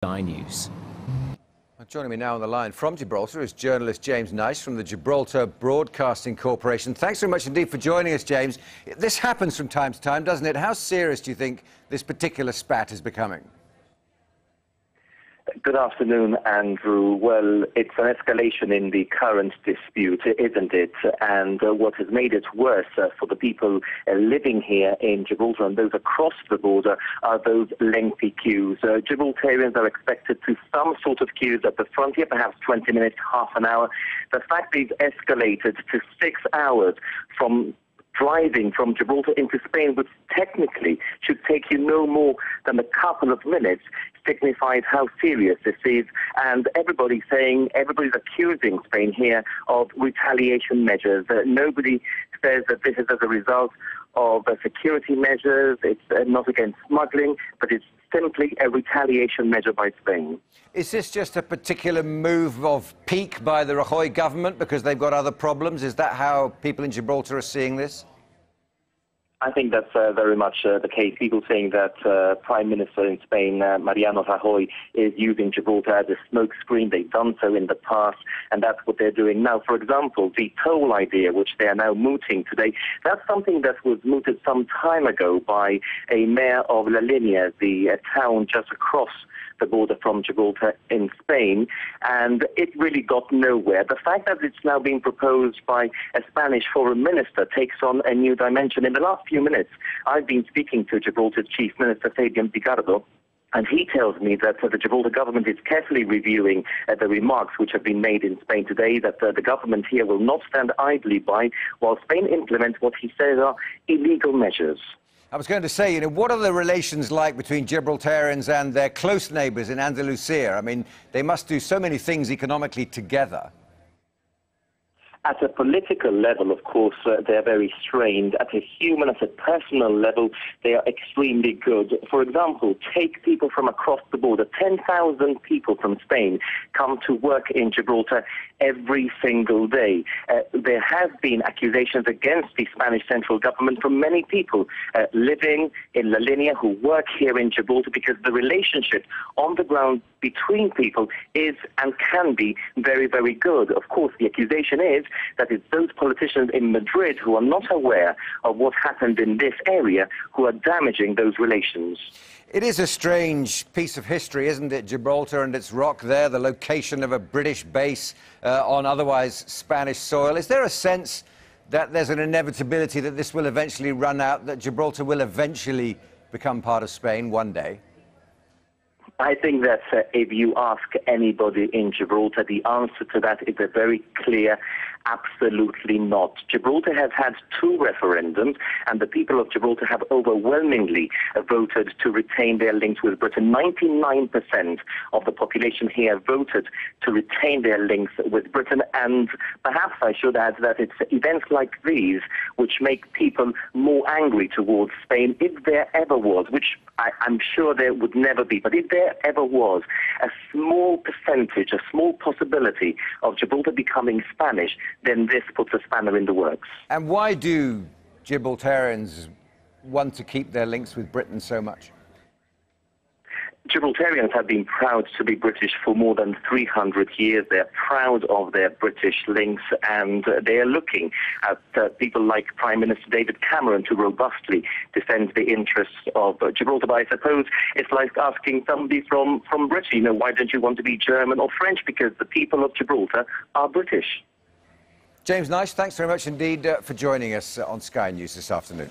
Sky News. Joining me now on the line from Gibraltar is journalist James Neish from the Gibraltar Broadcasting Corporation. Thanks very much indeed for joining us, James. This happens from time to time, doesn't it? How serious do you think this particular spat is becoming? Good afternoon, Andrew. Well, it's an escalation in the current dispute, isn't it? And what has made it worse for the people living here in Gibraltar and those across the border are those lengthy queues. Gibraltarians are expected to some sort of queues at the frontier, perhaps 20 minutes, half an hour. The fact is escalated to 6 hours from driving from Gibraltar into Spain, which technically should take you no more than a couple of minutes, signifies how serious this is. And everybody's accusing Spain here of retaliation measures. Nobody says that this is as a result of security measures. It's not against smuggling, but it's simply a retaliation measure by Spain. Is this just a particular move of pique by the Rajoy government because they've got other problems? Is that how people in Gibraltar are seeing this? I think that's very much the case. People saying that Prime Minister in Spain, Mariano Rajoy, is using Gibraltar as a smokescreen. They've done so in the past, and that's what they're doing now. For example, the toll idea, which they are now mooting today, that's something that was mooted some time ago by a mayor of La Linea, the town just across the border from Gibraltar in Spain, and it really got nowhere. The fact that it's now being proposed by a Spanish foreign minister takes on a new dimension. In the last few minutes, I've been speaking to Gibraltar's Chief Minister, Fabian Picardo, and he tells me that the Gibraltar government is carefully reviewing the remarks which have been made in Spain today, that the government here will not stand idly by while Spain implements what he says are illegal measures. I was going to say, what are the relations like between Gibraltarians and their close neighbours in Andalusia? I mean, they must do so many things economically together. At a political level, of course, they're very strained. At a human, at a personal level, they are extremely good. For example, take people from across the border. 10,000 people from Spain come to work in Gibraltar every single day. There have been accusations against the Spanish central government from many people living in La Linea who work here in Gibraltar because the relationship on the ground between people is and can be very, very good. Of course, the accusation is that it's those politicians in Madrid who are not aware of what happened in this area who are damaging those relations. It is a strange piece of history, isn't it, Gibraltar and its rock there, the location of a British base on otherwise Spanish soil. Is there a sense that there's an inevitability that this will eventually run out, that Gibraltar will eventually become part of Spain one day? I think that if you ask anybody in Gibraltar, the answer to that is a very clear absolutely not. Gibraltar has had 2 referendums, and the people of Gibraltar have overwhelmingly voted to retain their links with Britain. 99% of the population here voted to retain their links with Britain, and perhaps I should add that it's events like these which make people more angry towards Spain. If there ever was, which I'm sure there would never be, but if there ever was a small percentage, a small possibility of Gibraltar becoming Spanish, then this puts a spanner in the works. And why do Gibraltarians want to keep their links with Britain so much? Gibraltarians have been proud to be British for more than 300 years. They're proud of their British links, and they are looking at people like Prime Minister David Cameron to robustly defend the interests of Gibraltar. But I suppose it's like asking somebody from Britain, why don't you want to be German or French? Because the people of Gibraltar are British. James Neish, thanks very much indeed for joining us on Sky News this afternoon.